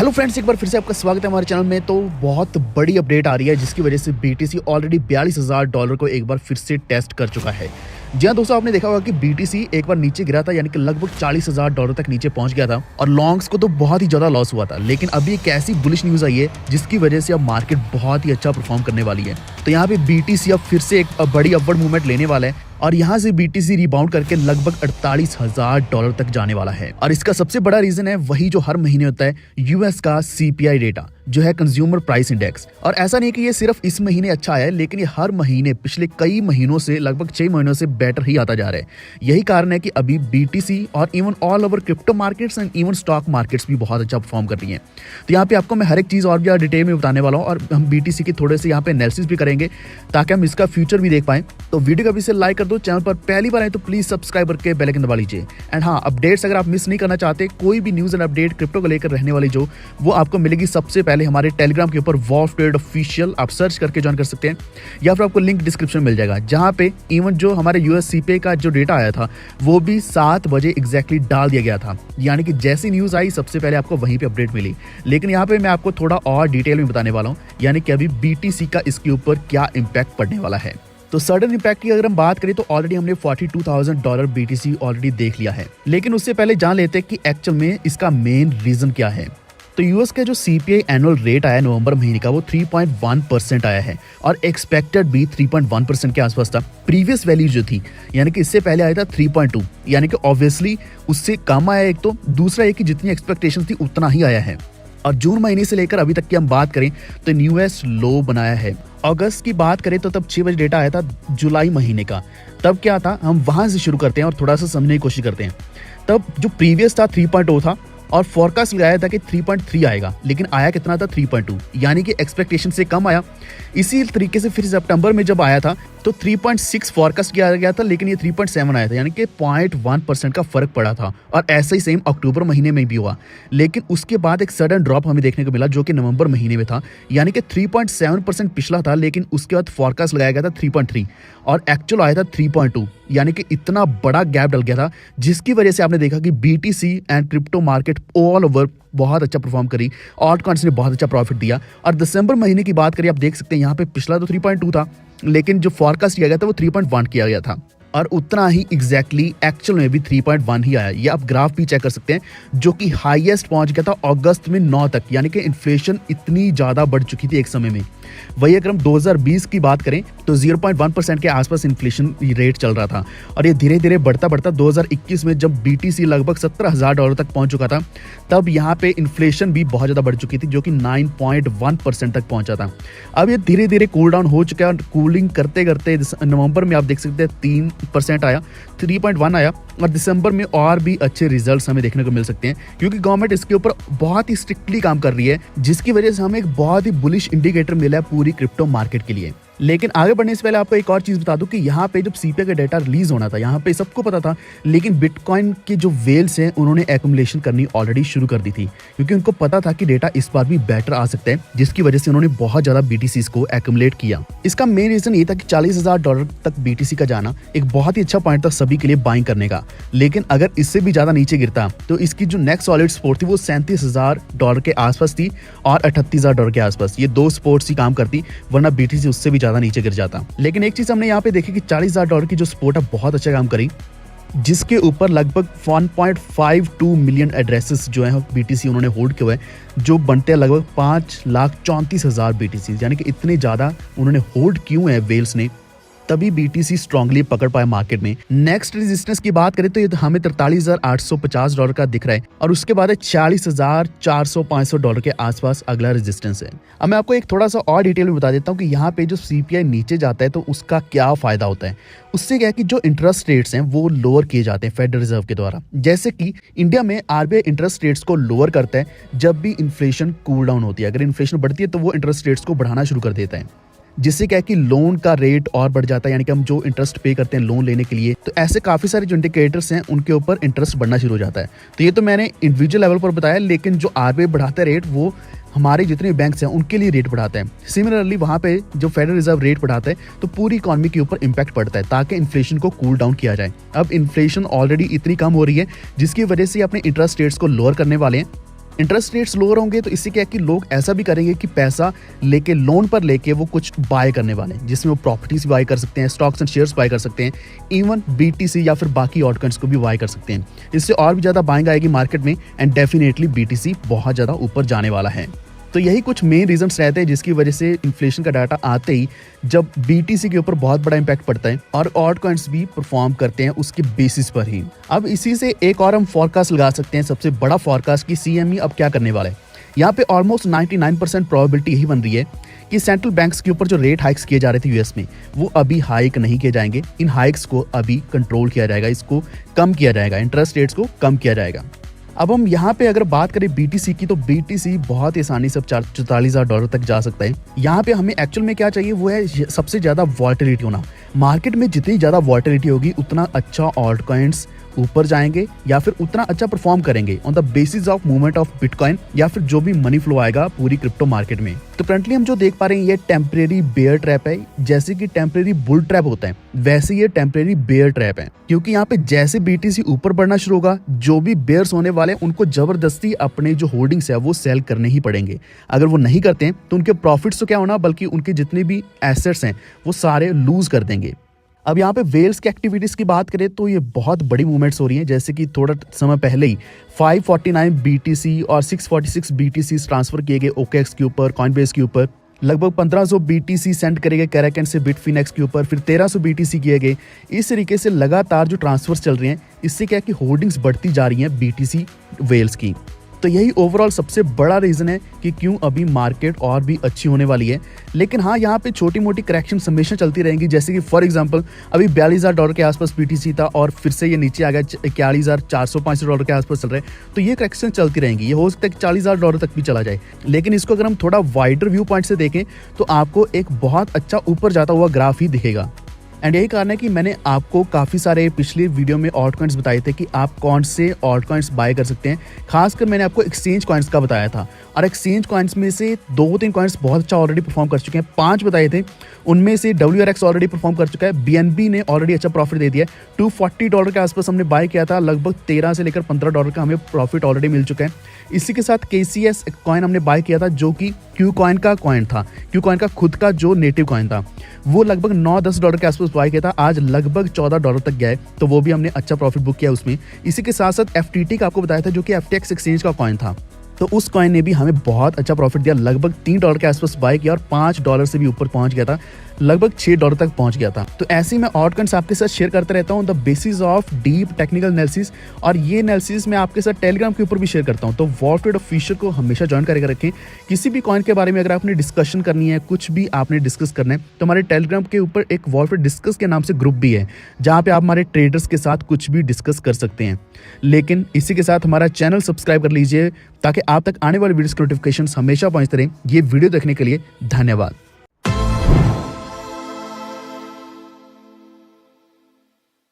Hello friends, एक बार फिर से आपका स्वागत है हमारे चैनल में। तो बहुत बड़ी अपडेट आ रही है जिसकी वजह से बीटीसी ऑलरेडी $42,000 को एक बार फिर से टेस्ट कर चुका है। जी हाँ दोस्तों, आपने देखा होगा कि बीटीसी एक बार नीचे गिरा था, यानी कि लगभग $40,000 तक नीचे पहुंच गया था और लॉन्ग्स को तो बहुत ही ज्यादा लॉस हुआ था। लेकिन अभी एक ऐसी बुलिश न्यूज आई है जिसकी वजह से अब मार्केट बहुत ही अच्छा परफॉर्म करने वाली है। तो यहाँ पे बीटीसी अब फिर से एक बड़ी अपवर्ड मूवमेंट लेने वाला है और यहाँ से बीटीसी रिबाउंड करके लगभग $48,000 तक जाने वाला है। और इसका सबसे बड़ा रीजन है वही जो हर महीने होता है, यूएस का सीपीआई डेटा जो है, कंज्यूमर प्राइस इंडेक्स। और ऐसा नहीं कि ये सिर्फ इस महीने अच्छा आया है, लेकिन ये हर महीने पिछले कई महीनों से, लगभग 6 महीनों से बेटर ही आता जा रहा है। यही कारण है कि अभी बीटीसी और even all over crypto markets and even stock markets भी बहुत अच्छा परफॉर्म कर रही हैं। तो यहाँ पे आपको मैं हर एक चीज और भी डिटेल में बताने वाला हूँ और हम बीटीसी के थोड़े से यहाँ पे एनालिसिस भी करेंगे ताकि हम इसका फ्यूचर भी देख पाए। तो वीडियो को अभी से लाइक कर दो, चैनल पर पहली बार आए तो प्लीज सब्सक्राइब करके बेल आइकन दबा लीजिए। एंड हाँ, अपडेट्स अगर आप मिस नहीं करना चाहते, कोई भी न्यूज एंड अपडेट क्रिप्टो को लेकर रहने वाली जो, वो आपको मिलेगी सबसे पहले हमारे टेलीग्राम के ऊपर वॉल्फ ट्रेड ऑफिशियल। आप सर्च करके ज्वाइन कर सकते हैं या फिर आपको लिंक डिस्क्रिप्शन में मिल जाएगा, जहां पे इवन जो हमारे यूएस सीपीआई का जो डेटा आया था वो भी 7 बजे एग्जैक्टली डाल दिया गया था। यानी कि जैसी न्यूज आई सबसे पहले आपको वहीं पे अपडेट मिली। लेकिन यहाँ पे मैं आपको थोड़ा और डिटेल में बताने वाला हूँ, यानी कि अभी बीटीसी का इसके ऊपर क्या इंपैक्ट पड़ने वाला है। तो सडन इंपैक्ट की अगर हम बात करें तो ऑलरेडी हमने $42,000 बीटीसी ऑलरेडी देख लिया है। लेकिन उससे पहले जान लेते हैं कि एक्चुअल में इसका मेन रीजन क्या है। तो यूएस का जो सीपीआई एनुअल रेट आया नवंबर महीने का, वो 3.1% आया है और एक्सपेक्टेड भी 3.1% के आसपास था। प्रीवियस वैल्यू जो थी, यानी कि इससे पहले आया था 3.2, यानी कि ऑब्वियसली उससे कम आया एक तो, दूसरा एक कि जितनी एक्सपेक्टेशन थी उतना ही आया है। और जून महीने से लेकर अभी तक की हम बात करें तो न्यूएस्ट लो बनाया है। अगस्त की बात करें तो तब 6 बजे डेटा आया था जुलाई महीने का। तब क्या था, हम वहां से शुरू करते हैं और थोड़ा सा समझने की कोशिश करते हैं। तब जो प्रीवियस था 3.0 था और फोरकास्ट लगाया था कि 3.3 आएगा, लेकिन आया कितना था 3.2, यानी कि एक्सपेक्टेशन से कम आया। इसी तरीके से फिर सितंबर में जब आया था तो 3.6 फोरकास्ट किया गया था, लेकिन ये 3.7 आया था, यानी कि 0.1% का फर्क पड़ा था। और ऐसा ही सेम अक्टूबर महीने में भी हुआ। लेकिन उसके बाद एक सडन ड्रॉप हमें देखने को मिला जो कि नवंबर महीने में था, यानी कि 3.7% पिछला था, लेकिन उसके बाद फोरकास्ट लगाया गया था 3.3 और एक्चुअल आया था 3.2, यानी कि इतना बड़ा गैप डल गया था, जिसकी वजह से आपने देखा कि BTC and crypto market all over बहुत अच्छा परफॉर्म करी। ऑल्ट कॉइन्स ने बहुत अच्छा प्रॉफिट दिया। और दिसंबर महीने की बात करिए, आप देख सकते हैं यहाँ पे पिछला तो 3.2 था, लेकिन जो फोरकास्ट किया गया था वो 3.1 किया गया था और उतना ही एग्जैक्टली एक्चुअल में भी 3.1 ही आया। ये आप ग्राफ भी चेक कर सकते हैं, जो कि हाईएस्ट पहुंच गया था अगस्त में 9 तक, यानी कि इन्फ्लेशन इतनी ज्यादा बढ़ चुकी थी एक समय में। वही अगर हम 2020 की बात करें तो 0.1% के आसपास इन्फ्लेशन रेट चल रहा था और ये धीरे धीरे बढ़ता बढ़ता 2021 में जब बीटीसी लगभग $17,000 तक पहुंच चुका था, तब यहाँ पे इन्फ्लेशन भी बहुत ज्यादा बढ़ चुकी थी, जो कि 9.1% तक पहुंचा था। अब ये धीरे धीरे कूल डाउन हो चुका है और कूलिंग करते करते नवंबर में आप देख सकते हैं 3% आया, 3.1 आया और दिसंबर में और भी अच्छे रिजल्ट्स हमें देखने को मिल सकते हैं, क्योंकि गवर्नमेंट इसके ऊपर बहुत ही स्ट्रिक्टली काम कर रही है, जिसकी वजह से हमें एक बहुत ही बुलिश इंडिकेटर मिला है पूरी क्रिप्टो मार्केट के लिए। लेकिन आगे बढ़ने से पहले आपको एक और चीज बता दूं कि यहाँ पे जब सीपीआई का डेटा रिलीज होना था, यहाँ पे सबको पता था, लेकिन बिटकॉइन के जो वेल्स हैं उन्होंने एक्युमुलेशन करनी ऑलरेडी शुरू कर दी थी, क्योंकि उनको पता था कि डेटा इस बार भी बेटर आ सकता है, जिसकी वजह से उन्होंने बहुत ज्यादा बीटीसी को एक्युमुलेट किया। इसका मेन रीजन ये था कि $40,000 तक बीटीसी का जाना एक बहुत ही अच्छा पॉइंट था सभी के लिए बाइंग करने का। लेकिन अगर इससे भी ज्यादा नीचे गिरता तो इसकी जो नेक्स्ट सॉलिड सपोर्ट थी वो $37,000 के आसपास थी और $38,000 के आसपास। ये दो सपोर्ट्स ही काम करती, वरना बीटीसी उससे भी ज्यादा नीचे गिर जाता। लेकिन एक चीज हमने यहाँ पे देखी कि $40,000 की जो सपोर्ट है बहुत अच्छा काम करी, जिसके ऊपर लगभग 1.52 मिलियन एड्रेसेस जो है बीटीसी उन्होंने होल्ड किए हुए हैं, जो बनते हैं लगभग 5,34,000 बीटीसी, यानी कि इतने ज्यादा उन्होंने होल्ड क्यों है वेल्स ने, तभी बीटीसी स्ट्रांगली पकड़ पाया मार्केट में। नेक्स्ट रेजिस्टेंस की बात करें तो ये हमें $43,850 का दिख रहा है और उसके बाद $46,400-500 के आसपास अगला रेजिस्टेंस है। अब मैं आपको एक थोड़ा सा और डिटेल में बता देता हूँ कि यहाँ पे जो सीपीआई नीचे जाता है तो उसका क्या फायदा होता है। उससे क्या है कि जो इंटरेस्ट रेट्स हैं वो लोअर किए जाते हैं फेडरल रिजर्व के द्वारा। जैसे कि इंडिया में आरबीआई इंटरेस्ट रेट्स को लोअर करता है जब भी इन्फ्लेशन कूल डाउन होती है। अगर इन्फ्लेशन बढ़ती है तो वो इंटरेस्ट रेट्स को बढ़ाना शुरू कर देता है, जिससे क्या है कि लोन का रेट और बढ़ जाता है, यानी कि हम जो इंटरेस्ट पे करते हैं लोन लेने के लिए, तो ऐसे काफी सारे जो इंडिकेटर्स हैं उनके ऊपर इंटरेस्ट बढ़ना शुरू हो जाता है। तो ये तो मैंने इंडिविजुअल लेवल पर बताया, लेकिन जो आरबीआई बढ़ाता है रेट वो हमारे जितने बैंक्स हैं उनके लिए रेट बढ़ाता है। सिमिलरली वहां पे जो फेडरल रिजर्व रेट बढ़ाता है तो पूरी इकोनॉमी के ऊपर इंपैक्ट पड़ता है, ताकि इन्फ्लेशन को कूल डाउन किया जाए। अब इन्फ्लेशन ऑलरेडी इतनी कम हो रही है जिसकी वजह से अपने इंटरेस्ट रेट्स को लोअर करने वाले हैं इंटरेस्ट रेट्स लोअर होंगे तो इससे क्या है कि लोग ऐसा भी करेंगे कि पैसा लेके लोन पर लेके वो कुछ बाय करने वाले हैं, जिसमें वो प्रॉपर्टीज बाय कर सकते हैं, स्टॉक्स एंड शेयर्स बाय कर सकते हैं, इवन बीटीसी या फिर बाकी ऑल्टकॉइंस को भी बाय कर सकते हैं। इससे और भी ज़्यादा बाइंग आएगी मार्केट में एंड डेफिनेटली बीटीसी बहुत ज़्यादा ऊपर जाने वाला है। तो यही कुछ मेन रीजंस रहते हैं जिसकी वजह से इन्फ्लेशन का डाटा आते ही जब बीटीसी के ऊपर बहुत बड़ा इंपैक्ट पड़ता है और ऑल्टकॉइंस भी परफॉर्म करते हैं उसके बेसिस पर ही। अब इसी से एक और हम फोरकास्ट लगा सकते हैं, सबसे बड़ा फोरकास्ट कि सीएमई अब क्या करने वाला है। यहाँ पे ऑलमोस्ट 99% प्रोबेबिलिटी यही बन रही है कि सेंट्रल बैंक्स के ऊपर जो रेट हाइक्स किए जा रहे थे यूएस में, वो अभी हाइक नहीं किए जाएंगे। इन हाइक्स को अभी कंट्रोल किया जाएगा, इसको कम किया जाएगा, इंटरेस्ट रेट्स को कम किया जाएगा। अब हम यहाँ पे अगर बात करें बीटीसी की, तो बीटीसी बहुत आसानी से $44,000 तक जा सकता है। यहाँ पे हमें एक्चुअल में क्या चाहिए, वो है सबसे ज़्यादा वॉलेटिलिटी होना। मार्केट में जितनी ज़्यादा वॉलेटिलिटी होगी उतना अच्छा ऑल्टकॉइंस ऊपर जाएंगे या फिर उतना अच्छा परफॉर्म करेंगे on the basis of movement of bitcoin या फिर जो भी मनी फ्लो आएगा पूरी क्रिप्टो मार्केट में। तो करंटली हम जो देख पा रहे हैं ये टेम्परेरी बेयर ट्रैप है। जैसे कि टेम्परेरी बुल ट्रैप होता है वैसे ये टेम्परेरी बेयर ट्रैप है, क्योंकि यहाँ पे जैसे बीटीसी ऊपर बढ़ना शुरू होगा, जो भी बेयर्स होने वाले उनको जबरदस्ती अपने जो होल्डिंग्स है वो सेल करने ही पड़ेंगे। अगर वो नहीं करते हैं तो उनके प्रॉफिट्स तो क्या होना, बल्कि उनके जितने भी एसेट्स हैं वो सारे लूज कर देंगे। अब यहाँ पे वेल्स की एक्टिविटीज़ की बात करें तो ये बहुत बड़ी मूवमेंट्स हो रही हैं। जैसे कि थोड़ा समय पहले ही 549 बीटीसी और 646 बीटीसी ट्रांसफर किए गए ओकेएक्स के ऊपर, कॉइनबेस के ऊपर। लगभग 1500 बीटीसी सेंड करे गए कैराकन से बिटफिनेक्स के ऊपर, फिर 1300 बीटीसी किए गए। इस तरीके से लगातार जो ट्रांसफर्स चल रहे हैं, इससे क्या है कि होल्डिंग्स बढ़ती जा रही हैं बीटीसी वेल्स की। तो यही ओवरऑल सबसे बड़ा रीज़न है कि क्यों अभी मार्केट और भी अच्छी होने वाली है। लेकिन हाँ, यहाँ पे छोटी मोटी करेक्शन हमेशा चलती रहेंगी। जैसे कि फॉर एग्जांपल अभी $42,000 के आसपास बीटीसी था और फिर से ये नीचे आ गया $41,465 के आसपास चल रहा है। तो ये करेक्शन चलती रहेंगी। ये हो सकता है कि $40,000 तक भी चला जाए। लेकिन इसको अगर हम थोड़ा वाइडर व्यू पॉइंट से देखें तो आपको एक बहुत अच्छा ऊपर जाता हुआ ग्राफ ही दिखेगा। एंड यही कारण है कि मैंने आपको काफ़ी सारे पिछले वीडियो में ऑल्टकॉइंस बताए थे कि आप कौन से ऑल्टकॉइंस बाय कर सकते हैं। खासकर मैंने आपको एक्सचेंज कॉइंस का बताया था और एक्सचेंज कॉइंस में से 2-3 कॉइंस बहुत अच्छा ऑलरेडी परफॉर्म कर चुके हैं। 5 बताए थे, उनमें से WRX ऑलरेडी परफॉर्म कर चुका है। BNB ने ऑलरेडी अच्छा प्रॉफिट दे दिया है। $240 के आसपास हमने बाय किया था, लगभग 13 से लेकर $15 का हमें प्रॉफिट ऑलरेडी मिल चुका है। इसी के साथ KCS कॉइन हमने बाय किया था जो कि क्यू कॉइन का कॉइन था, क्यू कॉइन का खुद का जो नेटिव कॉइन था। वो लगभग $9-10 के आसपास बाय किया था, आज लगभग $14 तक गया है। तो वो भी हमने अच्छा प्रॉफिट बुक किया उसमें। इसी के साथ साथ FTT का आपको बताया था जो कि FTX एक्सचेंज का कॉइन था। तो उस कॉइन ने भी हमें बहुत अच्छा प्रॉफिट दिया, लगभग $3 के आसपास बाय किया और $5 से भी ऊपर पहुंच गया था, लगभग $6 तक पहुंच गया था। तो ऐसे ही मैं ऑल्टकॉइंस आपके साथ शेयर करता रहता हूं the basis of deep technical analysis, और ये एनालिसिस मैं आपके साथ टेलीग्राम के ऊपर भी शेयर करता हूं। तो वॉल्ट ऑफिशियल को हमेशा ज्वाइन करके रखें। किसी भी कॉइन के बारे में अगर आपने डिस्कशन करनी है, कुछ भी आपने डिस्कस करना है, तो हमारे टेलीग्राम के ऊपर एक वॉल्ट डिस्कस के नाम से ग्रुप भी है जहाँ पे आप हमारे ट्रेडर्स के साथ कुछ भी डिस्कस कर सकते हैं। लेकिन इसी के साथ हमारा चैनल सब्सक्राइब कर लीजिए ताकि आप तक आने वाले वीडियोस के नोटिफिकेशन हमेशा पहुंचते रहें। ये वीडियो देखने के लिए धन्यवाद।